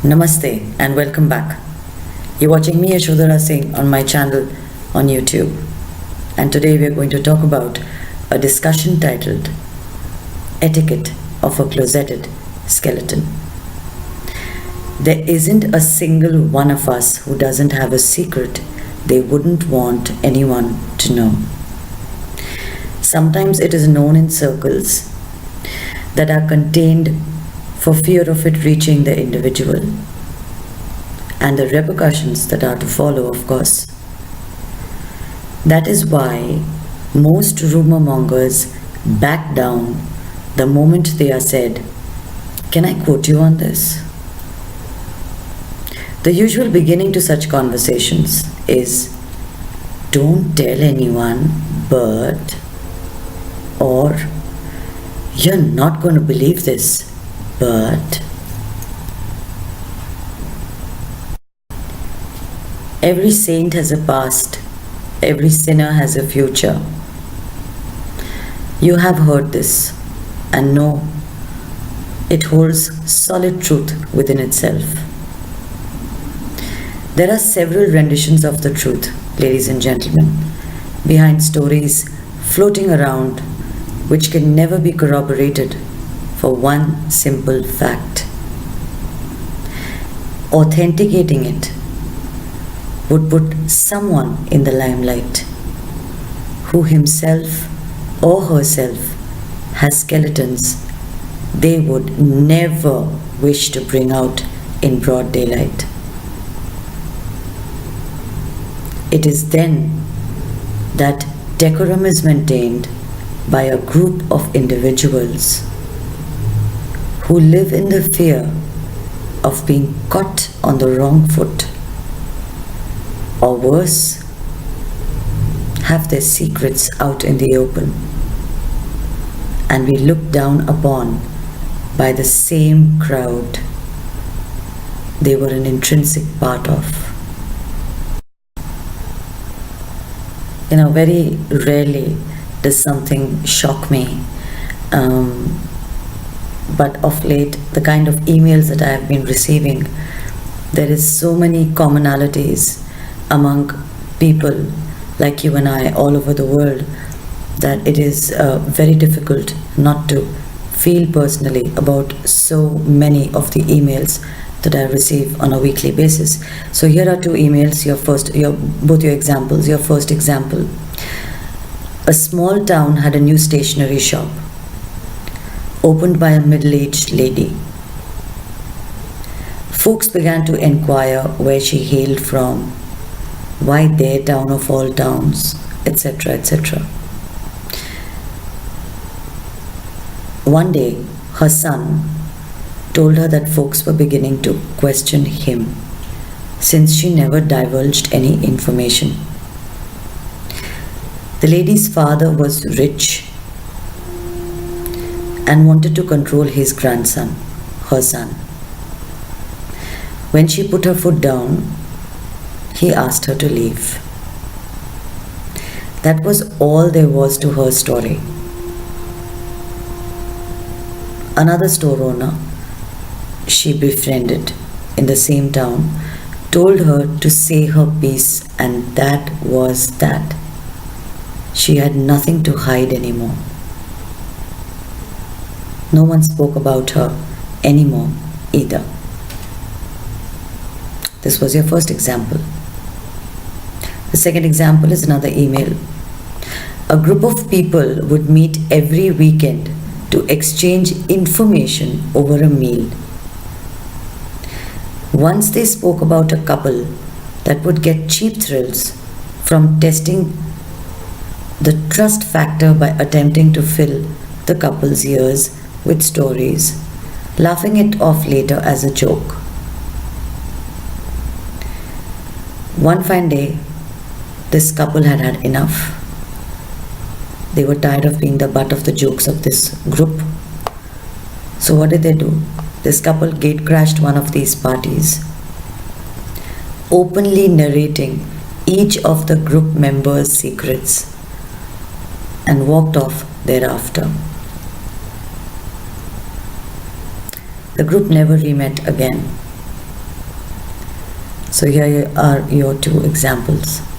Namaste and welcome back. You're watching me Yashodhara Singh on my channel on YouTube, and today we are going to talk about a discussion titled Etiquette of a Closeted Skeleton. There isn't a single one of us who doesn't have a secret they wouldn't want anyone to know. Sometimes it is known in circles that are contained for fear of it reaching the individual and the repercussions that are to follow, of course. That is why most rumor mongers back down the moment they are said, "Can I quote you on this?" The usual beginning to such conversations is, "Don't tell anyone, but," or, "You're not going to believe this, but." Every saint has a past, every sinner has a future. You have heard this and know it holds solid truth within itself. There are several renditions of the truth, ladies and gentlemen, behind stories floating around which can never be corroborated for one simple fact. Authenticating it would put someone in the limelight who himself or herself has skeletons they would never wish to bring out in broad daylight. It is then that decorum is maintained by a group of individuals who live in the fear of being caught on the wrong foot, or worse, have their secrets out in the open and be looked down upon by the same crowd they were an intrinsic part of. Very rarely does something shock me, but of late, the kind of emails that I have been receiving, there is so many commonalities among people like you and I all over the world that it is very difficult not to feel personally about so many of the emails that I receive on a weekly basis. So here are two emails. Both your examples. Your first example: a small town had a new stationery shop opened by a middle-aged lady. Folks began to inquire where she hailed from, why their town of all towns, etc., etc. One day, her son told her that folks were beginning to question him since she never divulged any information. The lady's father was rich and wanted to control his grandson, her son. When she put her foot down, he asked her to leave. That was all there was to her story. Another store owner she befriended in the same town told her to say her piece, and that was that. She had nothing to hide anymore. No one spoke about her anymore either. This was your first example. The second example is another email. A group of people would meet every weekend to exchange information over a meal. Once they spoke about a couple that would get cheap thrills from testing the trust factor by attempting to fill the couple's ears with stories, laughing it off later as a joke. One fine day, this couple had had enough. They were tired of being the butt of the jokes of this group. So what did they do? This couple gate crashed one of these parties, openly narrating each of the group members' secrets, and walked off thereafter. The group never re-met again. So here are your two examples.